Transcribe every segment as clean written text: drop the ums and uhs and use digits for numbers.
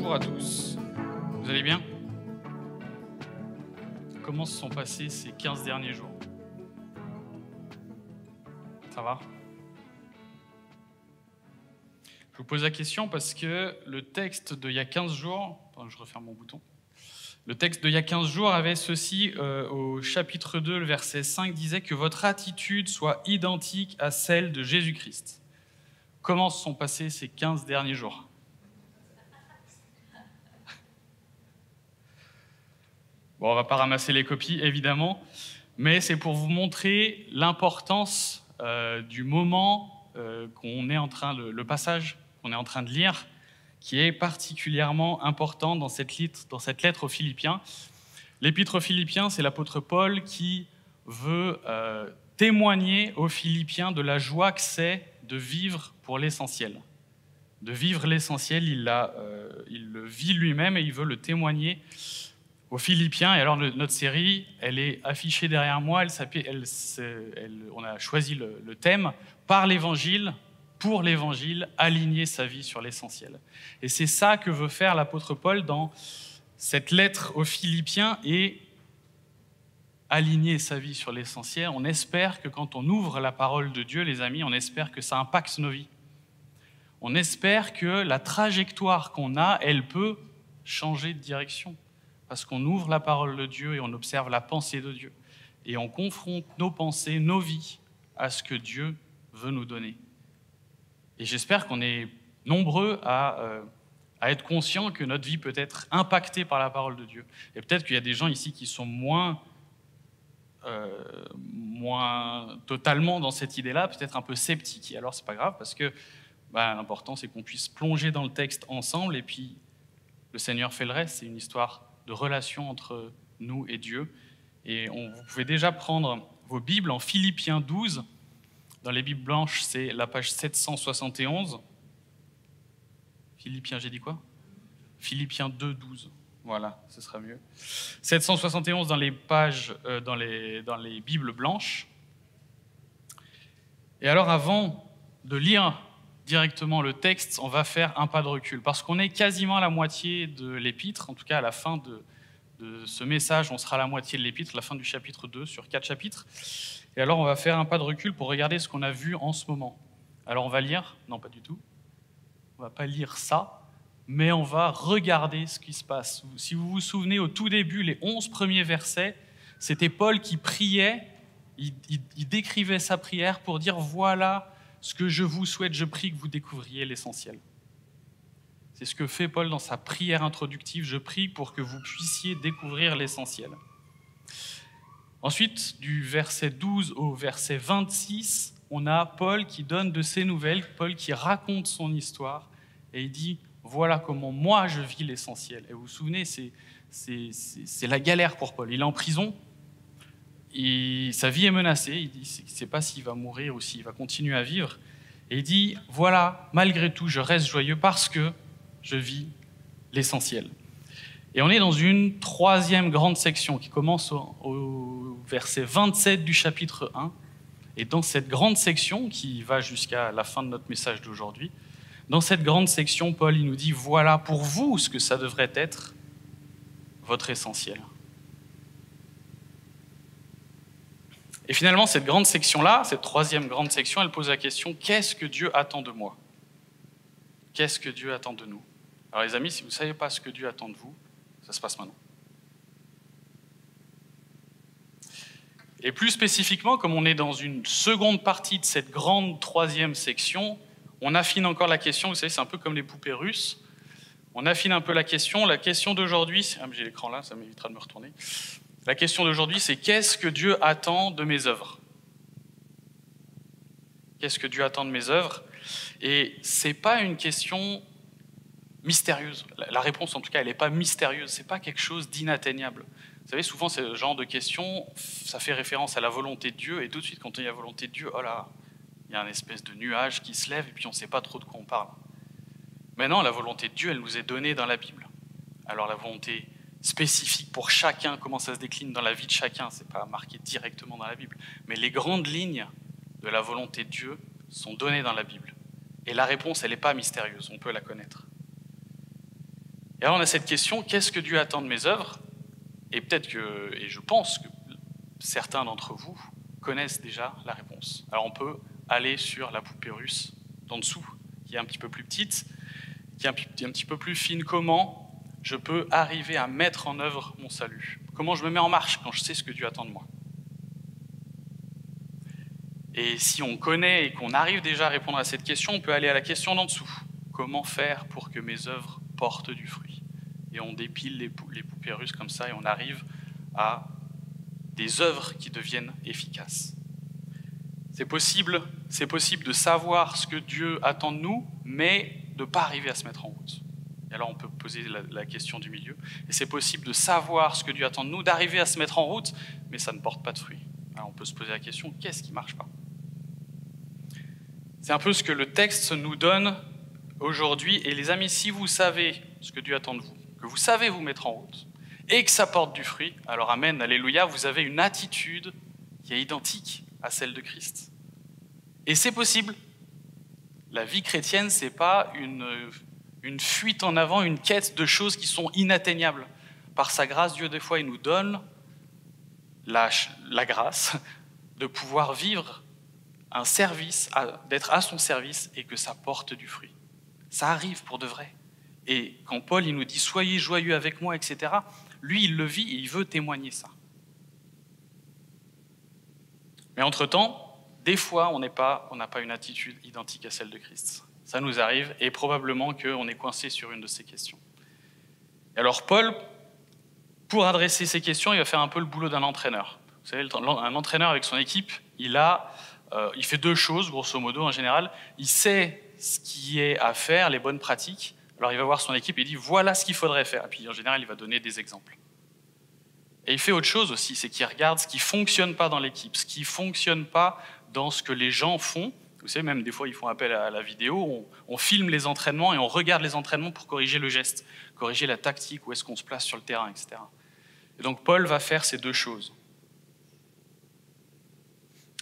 Bonjour à tous, vous allez bien? Comment se sont passés ces 15 derniers jours? Ça va? Je vous pose la question parce que le texte d'il y a 15 jours, attends, je referme mon bouton. Le texte d'il y a 15 jours avait ceci, au chapitre 2, le verset 5, disait que votre attitude soit identique à celle de Jésus-Christ. Comment se sont passés ces 15 derniers jours? Bon, on ne va pas ramasser les copies, évidemment, mais c'est pour vous montrer l'importance du moment qu'on est en train, le passage qu'on est en train de lire, qui est particulièrement important dans cette lettre aux Philippiens. L'épître aux Philippiens, c'est l'apôtre Paul qui veut témoigner aux Philippiens de la joie que c'est de vivre pour l'essentiel. De vivre l'essentiel, il le vit lui-même et il veut le témoigner aux Philippiens. Et alors notre série, elle est affichée derrière moi, on a choisi le thème « Par l'Évangile, pour l'Évangile, aligner sa vie sur l'essentiel ». Et c'est ça que veut faire l'apôtre Paul dans cette lettre aux Philippiens et aligner sa vie sur l'essentiel. On espère que quand on ouvre la parole de Dieu, les amis, on espère que ça impacte nos vies. On espère que la trajectoire qu'on a, elle peut changer de direction. Parce qu'on ouvre la parole de Dieu et on observe la pensée de Dieu. Et on confronte nos pensées, nos vies, à ce que Dieu veut nous donner. Et j'espère qu'on est nombreux à être conscients que notre vie peut être impactée par la parole de Dieu. Et peut-être qu'il y a des gens ici qui sont moins totalement dans cette idée-là, peut-être un peu sceptiques. Et alors, c'est pas grave, parce que l'important, c'est qu'on puisse plonger dans le texte ensemble, et puis le Seigneur fait le reste. C'est une histoire de relation entre nous et Dieu. Et vous pouvez déjà prendre vos Bibles en Philippiens 12. Dans les Bibles blanches, c'est la page 771. Philippiens, j'ai dit quoi? Philippiens 2, 12. Voilà, ce sera mieux. 771 dans les pages, dans les Bibles blanches. Et alors, avant de lire directement le texte, on va faire un pas de recul, parce qu'on est quasiment à la moitié de l'épître, en tout cas à la fin de ce message, on sera à la moitié de l'épître, la fin du chapitre 2 sur 4 chapitres. Et alors on va faire un pas de recul pour regarder ce qu'on a vu en ce moment. Alors on va lire, non pas du tout, on va pas lire ça, mais on va regarder ce qui se passe. Si vous vous souvenez, au tout début, les 11 premiers versets, c'était Paul qui priait, il décrivait sa prière pour dire « Voilà ce que je vous souhaite, je prie que vous découvriez l'essentiel. » C'est ce que fait Paul dans sa prière introductive. Je prie pour que vous puissiez découvrir l'essentiel. Ensuite, du verset 12 au verset 26, on a Paul qui donne de ses nouvelles, Paul qui raconte son histoire, et il dit « Voilà comment moi je vis l'essentiel. » Et vous vous souvenez, c'est la galère pour Paul. Il est en prison, et sa vie est menacée, il ne sait pas s'il va mourir ou s'il va continuer à vivre. Et il dit, voilà, malgré tout, je reste joyeux parce que je vis l'essentiel. Et on est dans une troisième grande section qui commence au verset 27 du chapitre 1. Et dans cette grande section, qui va jusqu'à la fin de notre message d'aujourd'hui, dans cette grande section, Paul il nous dit, voilà pour vous ce que ça devrait être votre essentiel. Et finalement, cette grande section-là, cette troisième grande section, elle pose la question, qu'est-ce que Dieu attend de moi? Qu'est-ce que Dieu attend de nous? Alors les amis, si vous ne savez pas ce que Dieu attend de vous, ça se passe maintenant. Et plus spécifiquement, comme on est dans une seconde partie de cette grande troisième section, on affine encore la question, vous savez, c'est un peu comme les poupées russes, on affine un peu la question d'aujourd'hui, j'ai l'écran là, ça m'évitera de me retourner. La question d'aujourd'hui, c'est qu'est-ce que Dieu attend de mes œuvres? Qu'est-ce que Dieu attend de mes œuvres? Et ce n'est pas une question mystérieuse. La réponse, en tout cas, elle n'est pas mystérieuse. Ce n'est pas quelque chose d'inatteignable. Vous savez, souvent, ce genre de questions, ça fait référence à la volonté de Dieu. Et tout de suite, quand il y a la volonté de Dieu, oh là, il y a une espèce de nuage qui se lève et puis on ne sait pas trop de quoi on parle. Mais non, la volonté de Dieu, elle nous est donnée dans la Bible. Alors la volonté spécifique pour chacun, comment ça se décline dans la vie de chacun, ce n'est pas marqué directement dans la Bible, mais les grandes lignes de la volonté de Dieu sont données dans la Bible. Et la réponse, elle n'est pas mystérieuse, on peut la connaître. Et alors on a cette question, qu'est-ce que Dieu attend de mes œuvres? Et peut-être que, et je pense que certains d'entre vous connaissent déjà la réponse. Alors on peut aller sur la poupée russe d'en dessous, qui est un petit peu plus petite, qui est un petit peu plus fine. Comment je peux arriver à mettre en œuvre mon salut? Comment je me mets en marche quand je sais ce que Dieu attend de moi? Et si on connaît et qu'on arrive déjà à répondre à cette question, on peut aller à la question d'en dessous. Comment faire pour que mes œuvres portent du fruit? Et on dépile les poupées russes comme ça et on arrive à des œuvres qui deviennent efficaces. C'est possible de savoir ce que Dieu attend de nous, mais de ne pas arriver à se mettre en route. Et alors on peut poser la question du milieu. Et c'est possible de savoir ce que Dieu attend de nous, d'arriver à se mettre en route, mais ça ne porte pas de fruits. Alors on peut se poser la question, qu'est-ce qui ne marche pas? C'est un peu ce que le texte nous donne aujourd'hui. Et les amis, si vous savez ce que Dieu attend de vous, que vous savez vous mettre en route, et que ça porte du fruit, alors amen, alléluia, vous avez une attitude qui est identique à celle de Christ. Et c'est possible. La vie chrétienne, ce n'est pas une fuite en avant, une quête de choses qui sont inatteignables. Par sa grâce, Dieu, des fois, il nous donne la grâce de pouvoir vivre un service, d'être à son service et que ça porte du fruit. Ça arrive pour de vrai. Et quand Paul il nous dit « Soyez joyeux avec moi », etc., lui, il le vit et il veut témoigner ça. Mais entre-temps, des fois, on n'a pas une attitude identique à celle de Christ. Ça nous arrive et probablement qu'on est coincé sur une de ces questions. Et alors Paul, pour adresser ces questions, il va faire un peu le boulot d'un entraîneur. Vous savez, un entraîneur avec son équipe, il fait deux choses, grosso modo, en général. Il sait ce qui est à faire, les bonnes pratiques. Alors il va voir son équipe et il dit « voilà ce qu'il faudrait faire ». Et puis en général, il va donner des exemples. Et il fait autre chose aussi, c'est qu'il regarde ce qui ne fonctionne pas dans l'équipe, ce qui ne fonctionne pas dans ce que les gens font. Vous savez, même des fois, ils font appel à la vidéo, on filme les entraînements et on regarde les entraînements pour corriger le geste, corriger la tactique, où est-ce qu'on se place sur le terrain, etc. Et donc Paul va faire ces deux choses.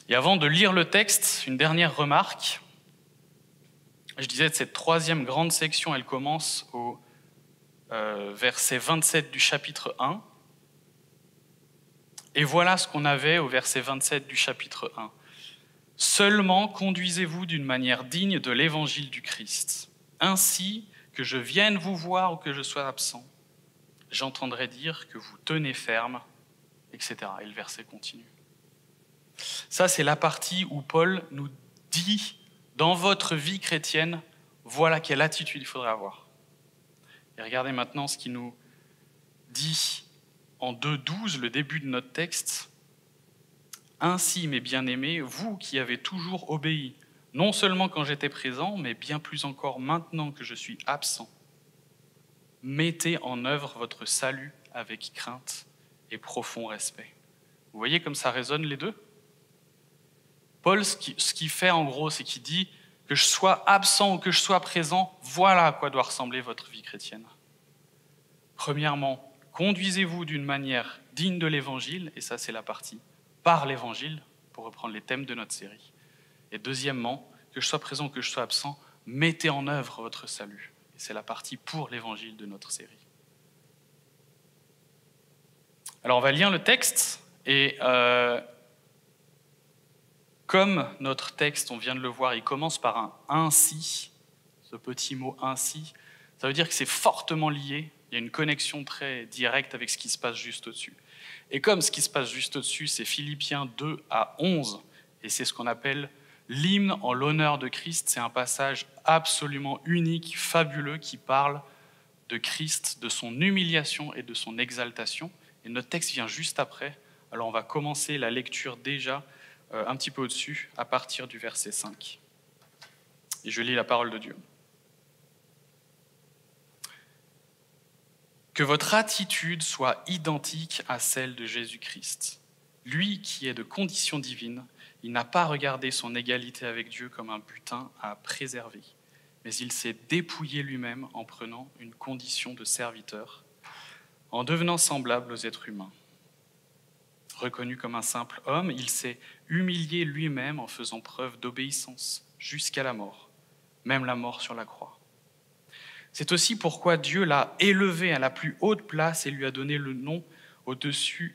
Et avant de lire le texte, une dernière remarque. Je disais, cette troisième grande section, elle commence au verset 27 du chapitre 1. Et voilà ce qu'on avait au verset 27 du chapitre 1. « Seulement conduisez-vous d'une manière digne de l'évangile du Christ, ainsi que je vienne vous voir ou que je sois absent. J'entendrai dire que vous tenez ferme, etc. » Et le verset continue. Ça, c'est la partie où Paul nous dit, dans votre vie chrétienne, voilà quelle attitude il faudrait avoir. Et regardez maintenant ce qu'il nous dit en 2,12, le début de notre texte. « Ainsi, mes bien-aimés, vous qui avez toujours obéi, non seulement quand j'étais présent, mais bien plus encore maintenant que je suis absent, mettez en œuvre votre salut avec crainte et profond respect. » Vous voyez comme ça résonne les deux? Paul, ce qu'il fait en gros, c'est qu'il dit que je sois absent ou que je sois présent, voilà à quoi doit ressembler votre vie chrétienne. Premièrement, conduisez-vous d'une manière digne de l'évangile, et ça c'est la partie par l'évangile, pour reprendre les thèmes de notre série. Et deuxièmement, que je sois présent ou que je sois absent, mettez en œuvre votre salut. Et c'est la partie pour l'évangile de notre série. Alors on va lire le texte, et comme notre texte, on vient de le voir, il commence par un « ainsi », ce petit mot « ainsi », ça veut dire que c'est fortement lié, il y a une connexion très directe avec ce qui se passe juste au-dessus. Et comme ce qui se passe juste au-dessus, c'est Philippiens 2 à 11, et c'est ce qu'on appelle l'hymne en l'honneur de Christ, c'est un passage absolument unique, fabuleux, qui parle de Christ, de son humiliation et de son exaltation. Et notre texte vient juste après, alors on va commencer la lecture déjà un petit peu au-dessus, à partir du verset 5. Et je lis la parole de Dieu. Que votre attitude soit identique à celle de Jésus-Christ. Lui qui est de condition divine, il n'a pas regardé son égalité avec Dieu comme un butin à préserver, mais il s'est dépouillé lui-même en prenant une condition de serviteur, en devenant semblable aux êtres humains. Reconnu comme un simple homme, il s'est humilié lui-même en faisant preuve d'obéissance jusqu'à la mort, même la mort sur la croix. C'est aussi pourquoi Dieu l'a élevé à la plus haute place et lui a donné le nom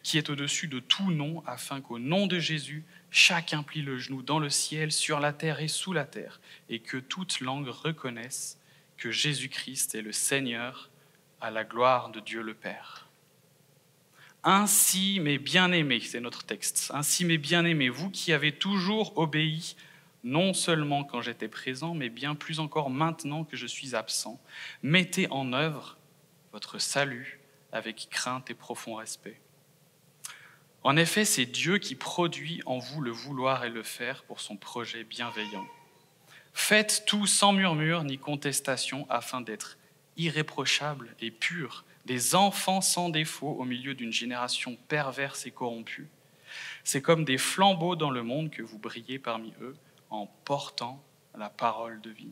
qui est au-dessus de tout nom, afin qu'au nom de Jésus, chacun plie le genou dans le ciel, sur la terre et sous la terre, et que toute langue reconnaisse que Jésus-Christ est le Seigneur, à la gloire de Dieu le Père. Ainsi, mes bien-aimés, c'est notre texte, ainsi, mes bien-aimés, vous qui avez toujours obéi, non seulement quand j'étais présent, mais bien plus encore maintenant que je suis absent, mettez en œuvre votre salut avec crainte et profond respect. En effet, c'est Dieu qui produit en vous le vouloir et le faire pour son projet bienveillant. Faites tout sans murmure ni contestation afin d'être irréprochables et purs, des enfants sans défaut au milieu d'une génération perverse et corrompue. C'est comme des flambeaux dans le monde que vous brillez parmi eux en portant la parole de vie.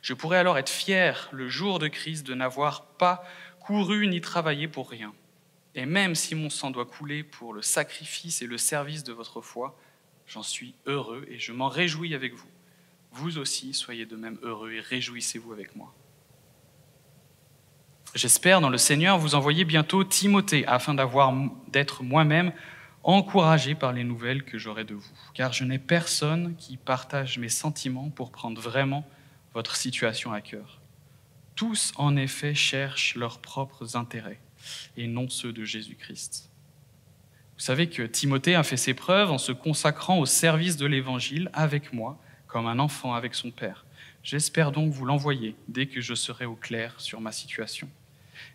Je pourrais alors être fier le jour de Christ de n'avoir pas couru ni travaillé pour rien. Et même si mon sang doit couler pour le sacrifice et le service de votre foi, j'en suis heureux et je m'en réjouis avec vous. Vous aussi, soyez de même heureux et réjouissez-vous avec moi. J'espère dans le Seigneur vous envoyer bientôt Timothée, afin d'être moi-même encouragé par les nouvelles que j'aurai de vous. Car je n'ai personne qui partage mes sentiments pour prendre vraiment votre situation à cœur. Tous, en effet, cherchent leurs propres intérêts et non ceux de Jésus-Christ. Vous savez que Timothée a fait ses preuves en se consacrant au service de l'Évangile avec moi, comme un enfant avec son père. J'espère donc vous l'envoyer dès que je serai au clair sur ma situation.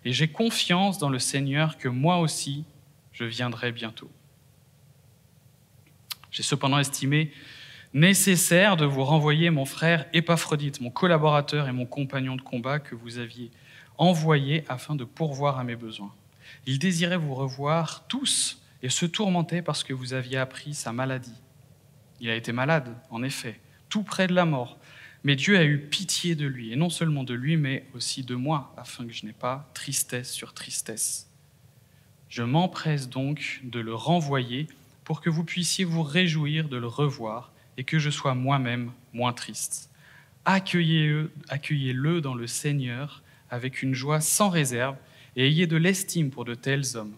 Et j'ai confiance dans le Seigneur que moi aussi, je viendrai bientôt. J'ai cependant estimé nécessaire de vous renvoyer mon frère Épaphrodite, mon collaborateur et mon compagnon de combat que vous aviez envoyé afin de pourvoir à mes besoins. Il désirait vous revoir tous et se tourmentait parce que vous aviez appris sa maladie. Il a été malade, en effet, tout près de la mort. Mais Dieu a eu pitié de lui, et non seulement de lui, mais aussi de moi, afin que je n'aie pas tristesse sur tristesse. Je m'empresse donc de le renvoyer pour que vous puissiez vous réjouir de le revoir et que je sois moi-même moins triste. Accueillez-le dans le Seigneur avec une joie sans réserve et ayez de l'estime pour de tels hommes.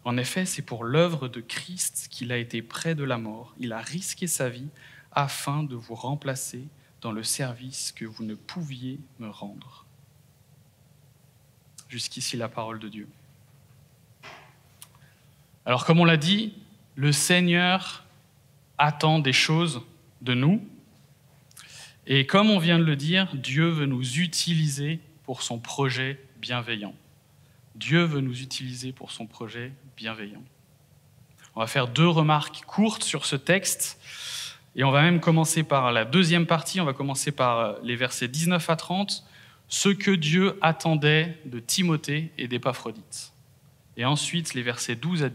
En effet, c'est pour l'œuvre de Christ qu'il a été près de la mort. Il a risqué sa vie afin de vous remplacer dans le service que vous ne pouviez me rendre. Jusqu'ici la parole de Dieu. Alors comme on l'a dit, le Seigneur attend des choses de nous. Et comme on vient de le dire, Dieu veut nous utiliser pour son projet bienveillant. Dieu veut nous utiliser pour son projet bienveillant. On va faire 2 remarques courtes sur ce texte. Et on va même commencer par la deuxième partie, on va commencer par les versets 19 à 30, ce que Dieu attendait de Timothée et d'Épaphrodite. Et ensuite les versets 12 à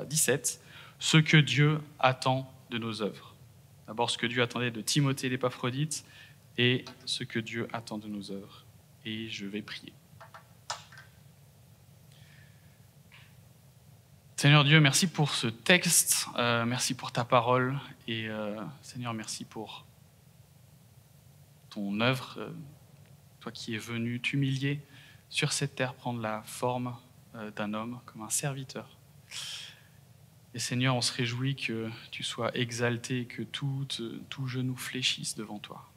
17, ce que Dieu attend de nos œuvres. D'abord ce que Dieu attendait de Timothée et d'Épaphrodite et ce que Dieu attend de nos œuvres. Et je vais prier. Seigneur Dieu, merci pour ce texte, merci pour ta parole et Seigneur, merci pour ton œuvre, toi qui es venu t'humilier sur cette terre, prendre la forme d'un homme comme un serviteur. Et Seigneur, on se réjouit que tu sois exalté, que tout genou fléchisse devant toi.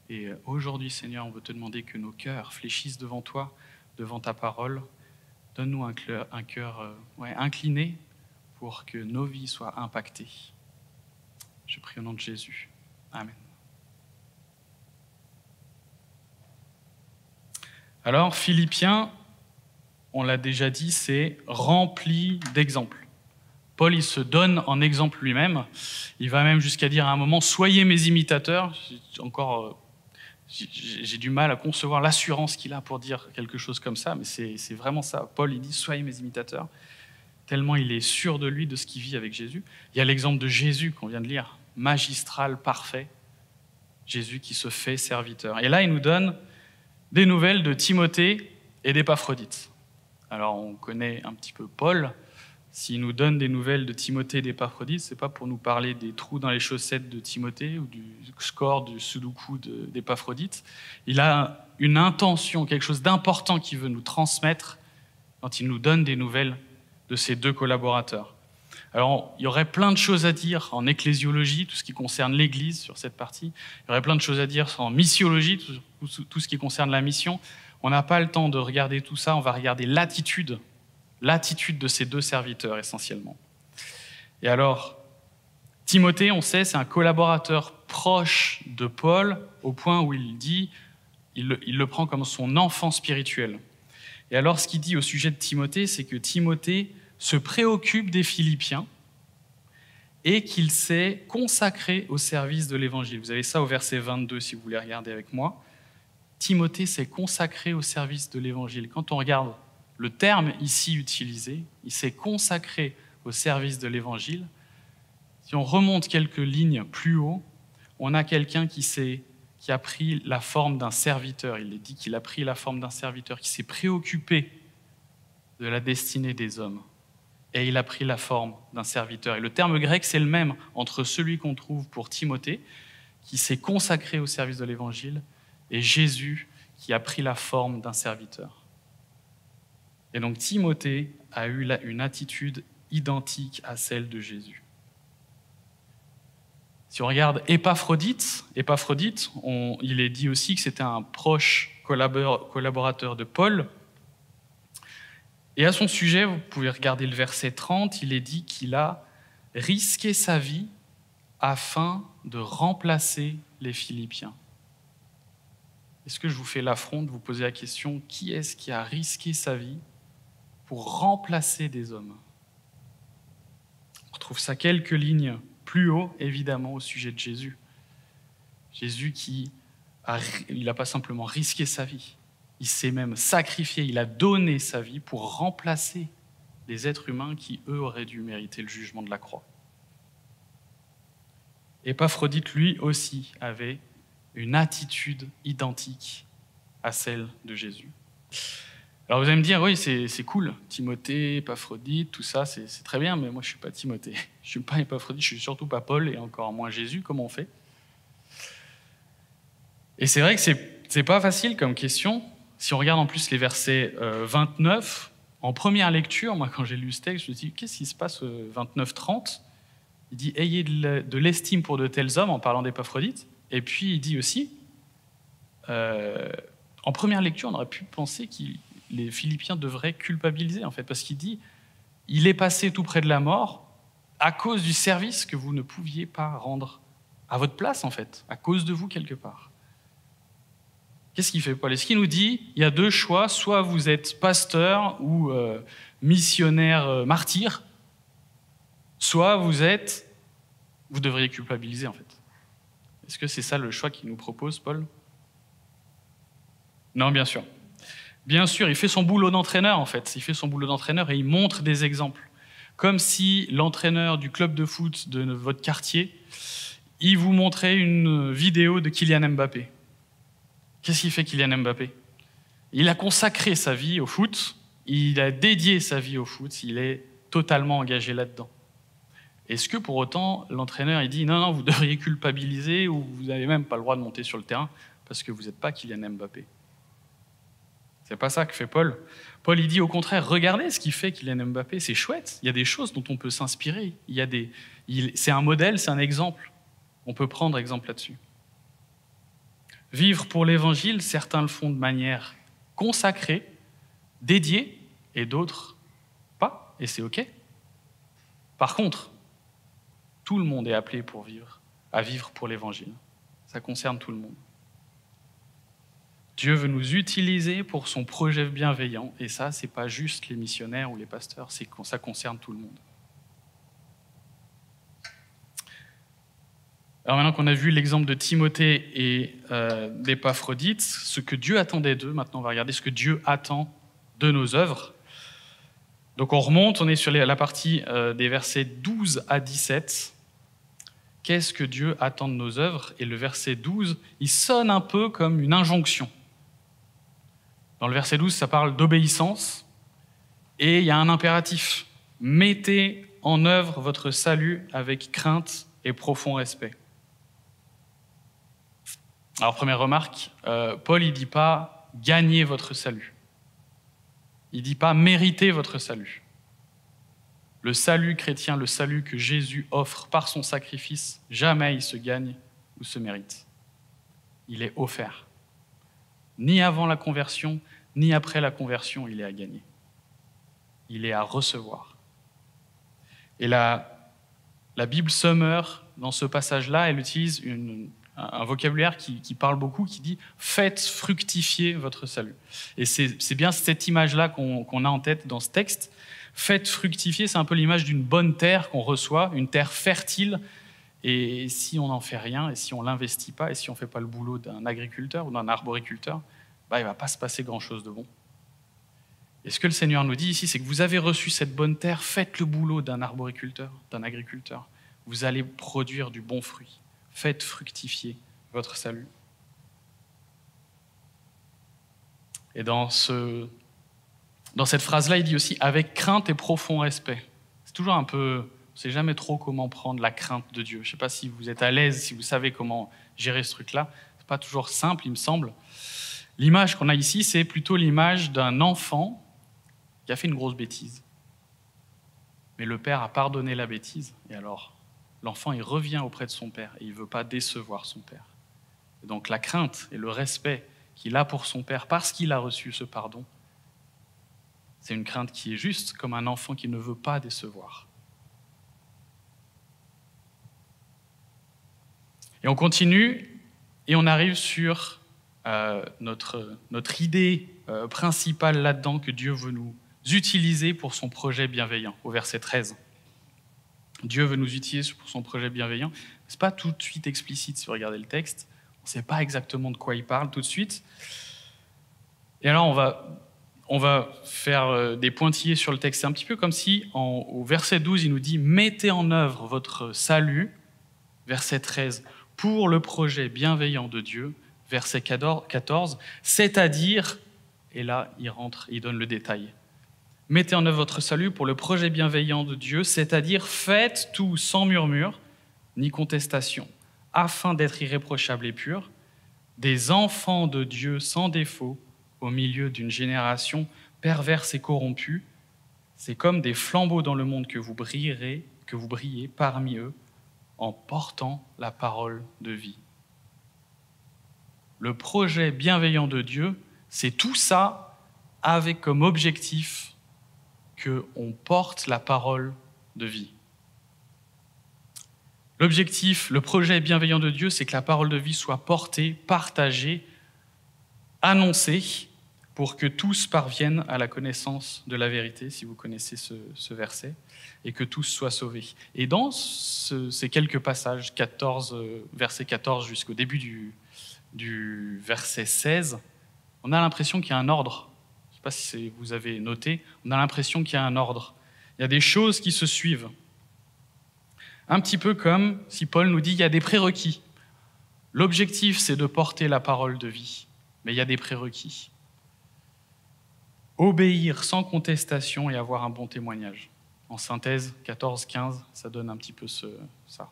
Et aujourd'hui, Seigneur, on veut te demander que nos cœurs fléchissent devant toi, devant ta parole. Donne-nous un cœur incliné pour que nos vies soient impactées. Je prie au nom de Jésus. Amen. Alors, Philippiens, on l'a déjà dit, c'est rempli d'exemples. Paul, il se donne en exemple lui-même. Il va même jusqu'à dire à un moment, soyez mes imitateurs. J'ai du mal à concevoir l'assurance qu'il a pour dire quelque chose comme ça, mais c'est vraiment ça. Paul, il dit, soyez mes imitateurs, tellement il est sûr de lui, de ce qu'il vit avec Jésus. Il y a l'exemple de Jésus qu'on vient de lire, magistral, parfait, Jésus qui se fait serviteur. Et là, il nous donne des nouvelles de Timothée et d'Épaphrodite. Alors, on connaît un petit peu Paul, s'il nous donne des nouvelles de Timothée et d'Épaphrodite, ce n'est pas pour nous parler des trous dans les chaussettes de Timothée ou du score du Sudoku d'Épaphrodite. Il a une intention, quelque chose d'important qu'il veut nous transmettre quand il nous donne des nouvelles de ces deux collaborateurs. Alors, il y aurait plein de choses à dire en ecclésiologie, tout ce qui concerne l'Église sur cette partie. Il y aurait plein de choses à dire en missiologie, tout ce qui concerne la mission. On n'a pas le temps de regarder tout ça, on va regarder l'attitude de ces deux serviteurs essentiellement. Et alors, Timothée, on sait, c'est un collaborateur proche de Paul, au point où il dit, il le prend comme son enfant spirituel. Et alors, ce qu'il dit au sujet de Timothée, c'est que Timothée se préoccupe des Philippiens et qu'il s'est consacré au service de l'Évangile. Vous avez ça au verset 22, si vous voulez regarder avec moi. Timothée s'est consacré au service de l'Évangile. Quand on regarde le terme ici utilisé, il s'est consacré au service de l'Évangile. Si on remonte quelques lignes plus haut, on a quelqu'un qui a pris la forme d'un serviteur. Il est dit qu'il a pris la forme d'un serviteur, qui s'est préoccupé de la destinée des hommes. Et il a pris la forme d'un serviteur. Et le terme grec, c'est le même entre celui qu'on trouve pour Timothée, qui s'est consacré au service de l'Évangile, et Jésus, qui a pris la forme d'un serviteur. Et donc Timothée a eu une attitude identique à celle de Jésus. Si on regarde Épaphrodite, il est dit aussi que c'était un proche collaborateur de Paul. Et à son sujet, vous pouvez regarder le verset 30, il est dit qu'il a risqué sa vie afin de remplacer les Philippiens. Est-ce que je vous fais l'affront de vous poser la question, qui est-ce qui a risqué sa vie pour remplacer des hommes? On retrouve ça quelques lignes plus haut, évidemment, au sujet de Jésus. Jésus il n'a pas simplement risqué sa vie, il s'est même sacrifié, il a donné sa vie pour remplacer les êtres humains qui, eux, auraient dû mériter le jugement de la croix. Épaphrodite, lui aussi, avait une attitude identique à celle de Jésus. Alors vous allez me dire, oui, c'est cool, Timothée, Épaphrodite, tout ça, c'est très bien, mais moi je ne suis pas Timothée, je ne suis pas Épaphrodite, je ne suis surtout pas Paul, et encore moins Jésus, comment on fait? Et c'est vrai que ce n'est pas facile comme question. Si on regarde en plus les versets 29, en première lecture, moi quand j'ai lu ce texte, je me suis dit, qu'est-ce qui se passe 29-30? Il dit, ayez de l'estime pour de tels hommes, en parlant d'Épaphrodite, et puis il dit aussi, en première lecture, on aurait pu penser que les Philippiens devraient culpabiliser, en fait, parce qu'il dit, il est passé tout près de la mort à cause du service que vous ne pouviez pas rendre à votre place, en fait, à cause de vous, quelque part. Qu'est-ce qu'il fait, Paul? Est-ce qu'il nous dit, il y a deux choix, soit vous êtes pasteur ou missionnaire martyr, soit vous devriez culpabiliser, en fait. Est-ce que c'est ça le choix qu'il nous propose, Paul? Non, bien sûr. Bien sûr, il fait son boulot d'entraîneur, en fait. Il fait son boulot d'entraîneur et il montre des exemples. Comme si l'entraîneur du club de foot de votre quartier, il vous montrait une vidéo de Kylian Mbappé. Qu'est-ce qu'il fait, Kylian Mbappé? Il a consacré sa vie au foot, il a dédié sa vie au foot, il est totalement engagé là-dedans. Est-ce que pour autant, l'entraîneur il dit non, vous devriez culpabiliser ou vous n'avez même pas le droit de monter sur le terrain parce que vous n'êtes pas Kylian Mbappé? C'est pas ça que fait Paul. Paul, il dit au contraire, regardez ce qu'il fait Kylian Mbappé, c'est chouette, il y a des choses dont on peut s'inspirer, c'est un modèle, c'est un exemple, on peut prendre exemple là-dessus. Vivre pour l'Évangile, certains le font de manière consacrée, dédiée, et d'autres pas, et c'est OK. Par contre, tout le monde est appelé à vivre pour l'Évangile. Ça concerne tout le monde. Dieu veut nous utiliser pour son projet bienveillant, et ça, c'est pas juste les missionnaires ou les pasteurs, ça concerne tout le monde. Alors maintenant qu'on a vu l'exemple de Timothée et d'Épaphrodite, ce que Dieu attendait d'eux, maintenant on va regarder ce que Dieu attend de nos œuvres. Donc on remonte, on est sur la partie des versets 12 à 17. Qu'est-ce que Dieu attend de nos œuvres? Et le verset 12, il sonne un peu comme une injonction. Dans le verset 12, ça parle d'obéissance et il y a un impératif. Mettez en œuvre votre salut avec crainte et profond respect. Alors, première remarque, Paul, il ne dit pas « gagnez votre salut ». Il ne dit pas « méritez votre salut ». Le salut chrétien, le salut que Jésus offre par son sacrifice, jamais il se gagne ou se mérite. Il est offert. Ni avant la conversion, ni après la conversion, il est à gagner. Il est à recevoir. Et la Bible Summer, dans ce passage-là, elle utilise un vocabulaire qui parle beaucoup, qui dit « faites fructifier votre salut ». Et c'est bien cette image-là qu'on a en tête dans ce texte. Faites fructifier, c'est un peu l'image d'une bonne terre qu'on reçoit, une terre fertile. Et si on n'en fait rien, et si on ne l'investit pas, et si on ne fait pas le boulot d'un agriculteur ou d'un arboriculteur, il ne va pas se passer grand-chose de bon. Et ce que le Seigneur nous dit ici, c'est que vous avez reçu cette bonne terre, faites le boulot d'un arboriculteur, d'un agriculteur. Vous allez produire du bon fruit. Faites fructifier votre salut. Et dans cette phrase-là, il dit aussi « avec crainte et profond respect ». C'est toujours un peu... On ne sait jamais trop comment prendre la crainte de Dieu. Je ne sais pas si vous êtes à l'aise, si vous savez comment gérer ce truc-là. Ce n'est pas toujours simple, il me semble. L'image qu'on a ici, c'est plutôt l'image d'un enfant qui a fait une grosse bêtise. Mais le père a pardonné la bêtise, et alors l'enfant il revient auprès de son père, et il ne veut pas décevoir son père. Et donc la crainte et le respect qu'il a pour son père, parce qu'il a reçu ce pardon, c'est une crainte qui est juste, comme un enfant qui ne veut pas décevoir. Et on continue, et on arrive sur notre idée principale là-dedans que Dieu veut nous utiliser pour son projet bienveillant, au verset 13. Dieu veut nous utiliser pour son projet bienveillant. Ce n'est pas tout de suite explicite si vous regardez le texte. On ne sait pas exactement de quoi il parle tout de suite. Et alors on va faire des pointillés sur le texte. C'est un petit peu comme si, au verset 12, il nous dit « Mettez en œuvre votre salut », verset 13, « pour le projet bienveillant de Dieu », verset 14, c'est-à-dire, et là il donne le détail, « Mettez en œuvre votre salut pour le projet bienveillant de Dieu, c'est-à-dire faites tout sans murmure ni contestation, afin d'être irréprochables et purs, des enfants de Dieu sans défaut, au milieu d'une génération perverse et corrompue. C'est comme des flambeaux dans le monde que vous brillez parmi eux en portant la parole de vie. » Le projet bienveillant de Dieu, c'est tout ça avec comme objectif qu'on porte la parole de vie. L'objectif, le projet bienveillant de Dieu, c'est que la parole de vie soit portée, partagée, annoncée, pour que tous parviennent à la connaissance de la vérité, si vous connaissez ce verset, et que tous soient sauvés. Et dans ces quelques passages, verset 14 jusqu'au début du verset 16, on a l'impression qu'il y a un ordre. Je ne sais pas si vous avez noté, on a l'impression qu'il y a un ordre. Il y a des choses qui se suivent. Un petit peu comme si Paul nous dit, il y a des prérequis. L'objectif, c'est de porter la parole de vie, mais il y a des prérequis. Obéir sans contestation et avoir un bon témoignage. En synthèse, 14-15, ça donne un petit peu ça.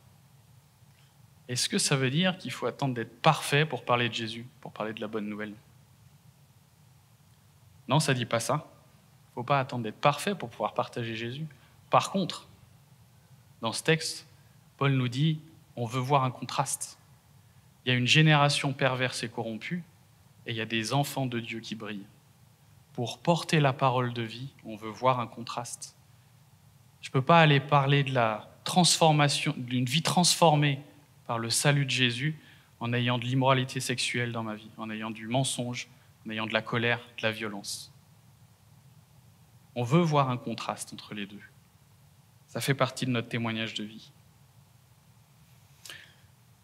Est-ce que ça veut dire qu'il faut attendre d'être parfait pour parler de Jésus, pour parler de la bonne nouvelle ? Non, ça ne dit pas ça. Il ne faut pas attendre d'être parfait pour pouvoir partager Jésus. Par contre, dans ce texte, Paul nous dit, on veut voir un contraste. Il y a une génération perverse et corrompue, et il y a des enfants de Dieu qui brillent. Pour porter la parole de vie, on veut voir un contraste. Je ne peux pas aller parler de la transformation, d'une vie transformée par le salut de Jésus en ayant de l'immoralité sexuelle dans ma vie, en ayant du mensonge, en ayant de la colère, de la violence. On veut voir un contraste entre les deux. Ça fait partie de notre témoignage de vie.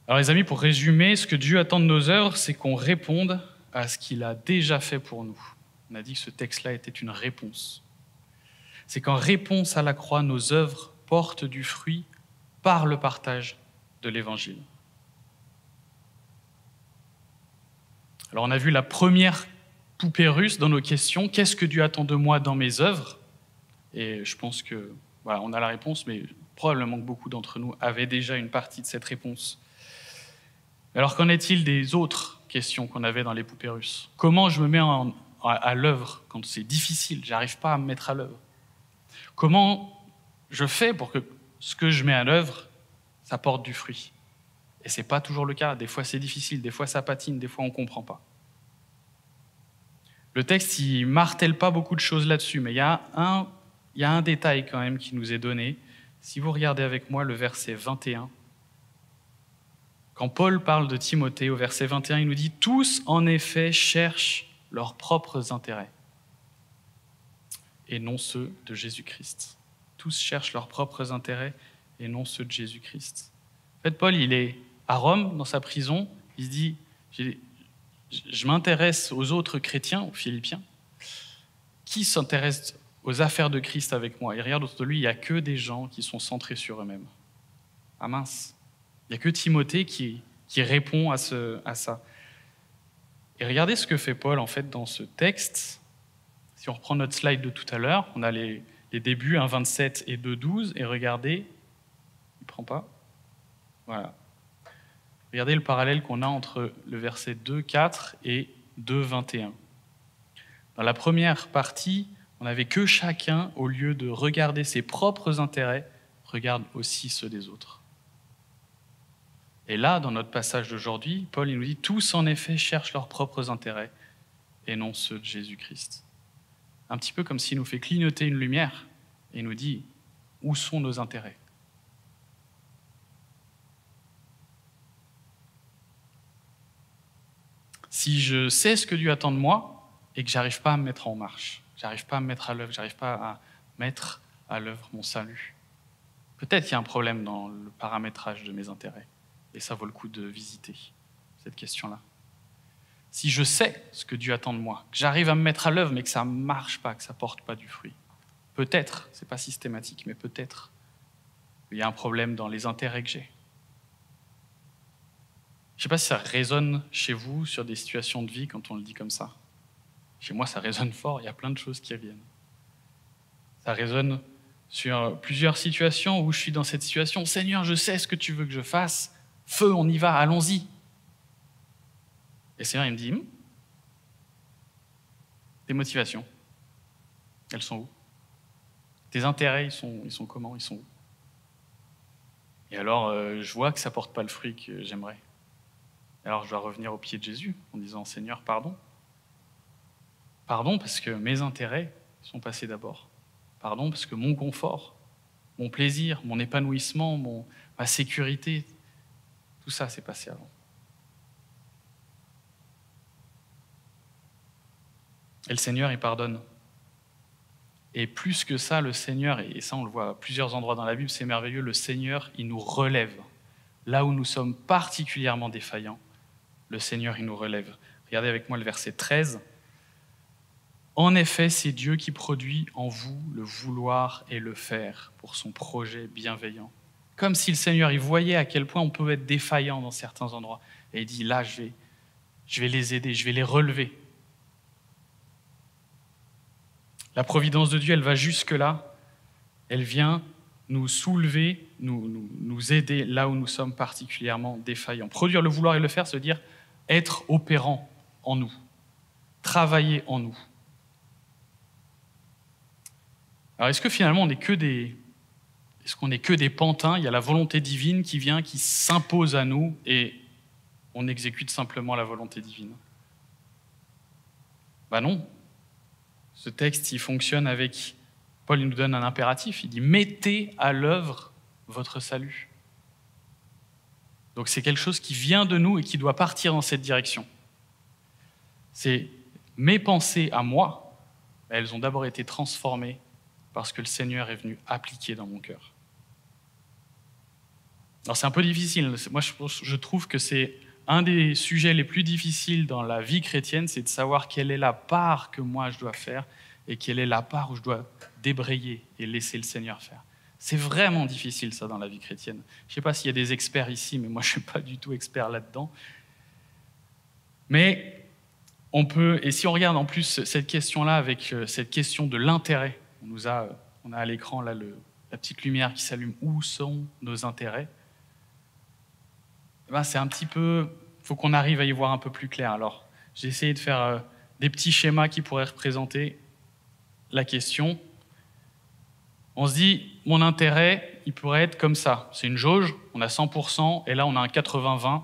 Alors les amis, pour résumer, ce que Dieu attend de nos œuvres, c'est qu'on réponde à ce qu'il a déjà fait pour nous. On a dit que ce texte-là était une réponse. C'est qu'en réponse à la croix, nos œuvres portent du fruit par le partage de l'Évangile. Alors on a vu la première poupée russe dans nos questions. Qu'est-ce que Dieu attend de moi dans mes œuvres ? Et je pense que Voilà, on a la réponse, mais probablement que beaucoup d'entre nous avaient déjà une partie de cette réponse. Alors qu'en est-il des autres questions qu'on avait dans les poupées russes? Comment je me mets à l'œuvre quand c'est difficile, j'arrive pas à me mettre à l'œuvre? Comment je fais pour que ce que je mets à l'œuvre, ça porte du fruit? Et c'est pas toujours le cas. Des fois c'est difficile, des fois ça patine, des fois on comprend pas. Le texte, il martèle pas beaucoup de choses là-dessus, mais il y a un détail quand même qui nous est donné. Si vous regardez avec moi le verset 21, quand Paul parle de Timothée, au verset 21, il nous dit « Tous, en effet, cherchent leurs propres intérêts et non ceux de Jésus-Christ. » Tous cherchent leurs propres intérêts et non ceux de Jésus-Christ. En fait, Paul, il est à Rome, dans sa prison, il se dit « Je m'intéresse aux autres chrétiens, aux Philippiens, qui s'intéressent aux affaires de Christ avec moi. » Il regarde autour de lui, il n'y a que des gens qui sont centrés sur eux-mêmes. Ah mince! Il n'y a que Timothée qui répond à ça. Et regardez ce que fait Paul en fait dans ce texte. Si on reprend notre slide de tout à l'heure, on a les débuts 1,27 et 2,12, et regardez, il ne prend pas. Voilà. Regardez le parallèle qu'on a entre le verset 2,4 et 2,21. Dans la première partie, on avait que chacun, au lieu de regarder ses propres intérêts, regarde aussi ceux des autres. Et là, dans notre passage d'aujourd'hui, Paul il nous dit « Tous, en effet, cherchent leurs propres intérêts et non ceux de Jésus-Christ. » Un petit peu comme s'il nous fait clignoter une lumière et il nous dit « Où sont nos intérêts ?» Si je sais ce que Dieu attend de moi et que je n'arrive pas à me mettre en marche, je n'arrive pas à me mettre à l'œuvre, je n'arrive pas à mettre à l'œuvre mon salut, peut-être qu'il y a un problème dans le paramétrage de mes intérêts. Et ça vaut le coup de visiter cette question-là. Si je sais ce que Dieu attend de moi, que j'arrive à me mettre à l'œuvre, mais que ça ne marche pas, que ça ne porte pas du fruit, peut-être, ce n'est pas systématique, mais peut-être qu'il y a un problème dans les intérêts que j'ai. Je ne sais pas si ça résonne chez vous sur des situations de vie quand on le dit comme ça. Chez moi, ça résonne fort, il y a plein de choses qui reviennent. Ça résonne sur plusieurs situations où je suis dans cette situation. « Seigneur, je sais ce que tu veux que je fasse. Feu, on y va, allons-y. » Et le Seigneur, il me dit, tes motivations, elles sont où? Tes intérêts, ils sont comment? Ils sont où? Et alors, je vois que ça ne porte pas le fruit que j'aimerais. Alors, je dois revenir au pied de Jésus en disant, Seigneur, pardon. Pardon parce que mes intérêts sont passés d'abord. Pardon parce que mon confort, mon plaisir, mon épanouissement, ma sécurité, tout ça s'est passé avant. Et le Seigneur, il pardonne. Et plus que ça, le Seigneur, et ça on le voit à plusieurs endroits dans la Bible, c'est merveilleux, le Seigneur, il nous relève. Là où nous sommes particulièrement défaillants, le Seigneur, il nous relève. Regardez avec moi le verset 13. « En effet, c'est Dieu qui produit en vous le vouloir et le faire pour son projet bienveillant. » Comme si le Seigneur, il voyait à quel point on peut être défaillant dans certains endroits. Et il dit, là, je vais les aider, je vais les relever. La providence de Dieu, elle va jusque-là. Elle vient nous soulever, nous aider là où nous sommes particulièrement défaillants. Produire le vouloir et le faire, ça veut dire être opérant en nous, travailler en nous. Alors, est-ce que finalement, on n'est que des pantins? Il y a la volonté divine qui vient, qui s'impose à nous, et on exécute simplement la volonté divine. Ben non. Ce texte, il fonctionne avec... Paul il nous donne un impératif, il dit « Mettez à l'œuvre votre salut ». Donc c'est quelque chose qui vient de nous et qui doit partir dans cette direction. C'est mes pensées à moi, elles ont d'abord été transformées parce que le Seigneur est venu appliquer dans mon cœur. Alors c'est un peu difficile, moi je trouve que c'est un des sujets les plus difficiles dans la vie chrétienne, c'est de savoir quelle est la part que moi je dois faire et quelle est la part où je dois débrayer et laisser le Seigneur faire. C'est vraiment difficile ça dans la vie chrétienne. Je ne sais pas s'il y a des experts ici, mais moi je ne suis pas du tout expert là-dedans. Mais on peut, et si on regarde en plus cette question-là avec cette question de l'intérêt, on a à l'écran là, la petite lumière qui s'allume, où sont nos intérêts, c'est un petit peu, il faut qu'on arrive à y voir un peu plus clair. Alors, j'ai essayé de faire des petits schémas qui pourraient représenter la question. On se dit, mon intérêt, il pourrait être comme ça. C'est une jauge, on a 100%, et là on a un 80-20.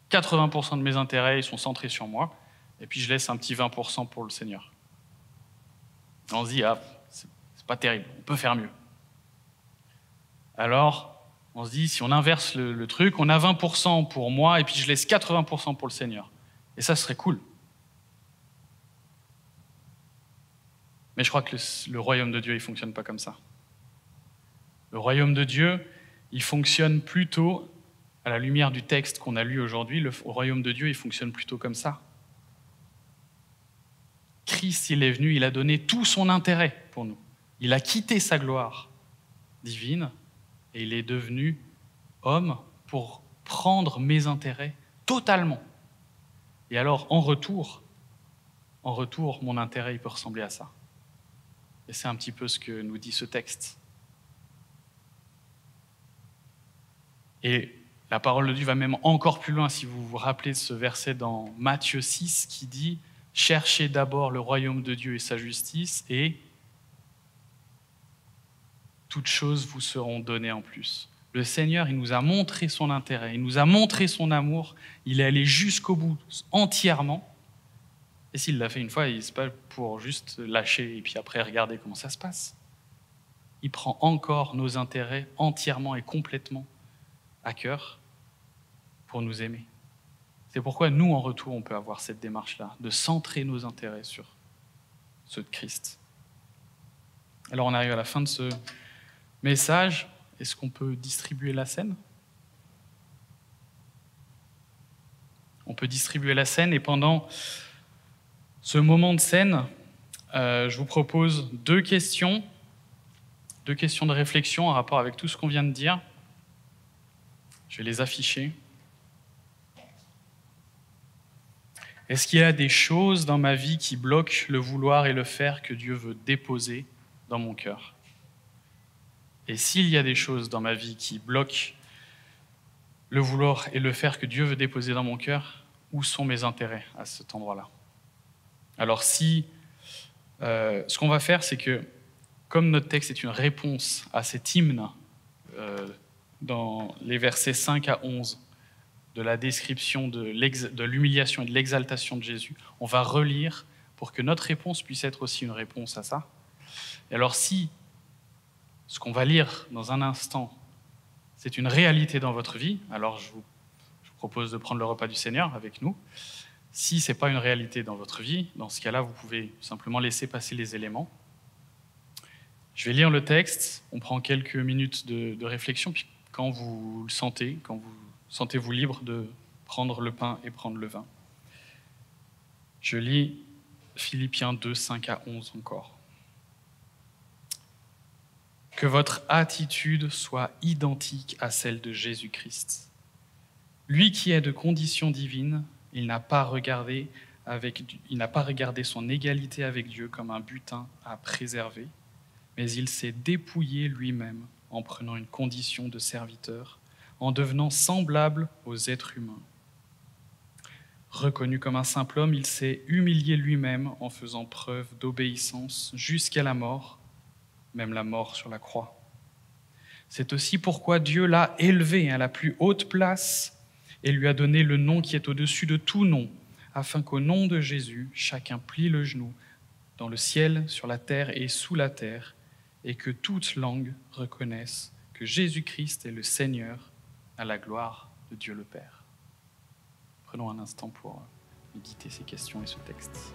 80% de mes intérêts, ils sont centrés sur moi, et puis je laisse un petit 20% pour le Seigneur. On se dit, c'est pas terrible, on peut faire mieux. Alors, on se dit, si on inverse le truc, on a 20% pour moi, et puis je laisse 80% pour le Seigneur. Et ça serait cool. Mais je crois que le royaume de Dieu, il ne fonctionne pas comme ça. Le royaume de Dieu, il fonctionne plutôt, à la lumière du texte qu'on a lu aujourd'hui, le royaume de Dieu, il fonctionne plutôt comme ça. Christ, il est venu, il a donné tout son intérêt pour nous. Il a quitté sa gloire divine et il est devenu homme pour prendre mes intérêts totalement. Et alors, en retour, mon intérêt, il peut ressembler à ça. Et c'est un petit peu ce que nous dit ce texte. Et la parole de Dieu va même encore plus loin, si vous vous rappelez de ce verset dans Matthieu 6 qui dit « Cherchez d'abord le royaume de Dieu et sa justice, et toutes choses vous seront données en plus. » Le Seigneur, il nous a montré son intérêt, il nous a montré son amour, il est allé jusqu'au bout, entièrement. Et s'il l'a fait une fois, c'est pas pour juste lâcher et puis après regarder comment ça se passe. Il prend encore nos intérêts entièrement et complètement à cœur pour nous aimer. C'est pourquoi nous, en retour, on peut avoir cette démarche-là, de centrer nos intérêts sur ceux de Christ. Alors on arrive à la fin de ce message. Est-ce qu'on peut distribuer la scène ? On peut distribuer la scène et pendant ce moment de scène, je vous propose deux questions de réflexion en rapport avec tout ce qu'on vient de dire. Je vais les afficher. Est-ce qu'il y a des choses dans ma vie qui bloquent le vouloir et le faire que Dieu veut déposer dans mon cœur ? Et s'il y a des choses dans ma vie qui bloquent le vouloir et le faire que Dieu veut déposer dans mon cœur, où sont mes intérêts à cet endroit-là ? Alors ce qu'on va faire, c'est que, comme notre texte est une réponse à cet hymne dans les versets 5 à 11, de la description de l'humiliation et de l'exaltation de Jésus, on va relire pour que notre réponse puisse être aussi une réponse à ça. Et alors si ce qu'on va lire dans un instant, c'est une réalité dans votre vie, alors je vous propose de prendre le repas du Seigneur avec nous. Si ce n'est pas une réalité dans votre vie, dans ce cas-là, vous pouvez simplement laisser passer les éléments. Je vais lire le texte, on prend quelques minutes de réflexion, puis quand vous le sentez, quand vous sentez-vous libre de prendre le pain et prendre le vin. Je lis Philippiens 2, 5 à 11 encore. Que votre attitude soit identique à celle de Jésus-Christ. Lui qui est de condition divine, il n'a pas regardé son égalité avec Dieu comme un butin à préserver, mais il s'est dépouillé lui-même en prenant une condition de serviteur, en devenant semblable aux êtres humains. Reconnu comme un simple homme, il s'est humilié lui-même en faisant preuve d'obéissance jusqu'à la mort, même la mort sur la croix. C'est aussi pourquoi Dieu l'a élevé à la plus haute place et lui a donné le nom qui est au-dessus de tout nom, afin qu'au nom de Jésus, chacun plie le genou dans le ciel, sur la terre et sous la terre, et que toute langue reconnaisse que Jésus-Christ est le Seigneur, à la gloire de Dieu le Père. Prenons un instant pour méditer ces questions et ce texte.